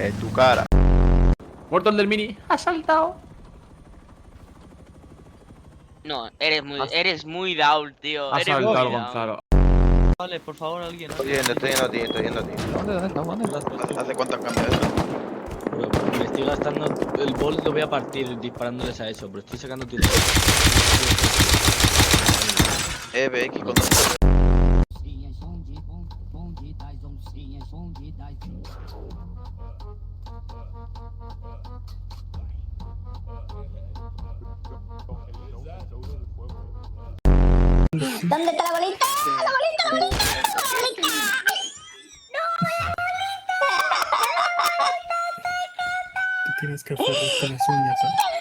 En tu cara. Muerto el del mini. Ha saltado. No, eres muy down, tío. Ha Eres saltado muy el down. Gonzalo. Vale, por favor, alguien. Estoy yendo a ti, estoy yendo a ti. Gracias. ¿Hace cuánto han cambiado eso? Me estoy gastando el bol, lo voy a partir disparándoles a eso, pero estoy sacando tiros. BX con ¿Dónde está la bolita? ¡La bolita, la bolita! ¡La bolita! Te tienes que aferrar con las uñas, ¿eh?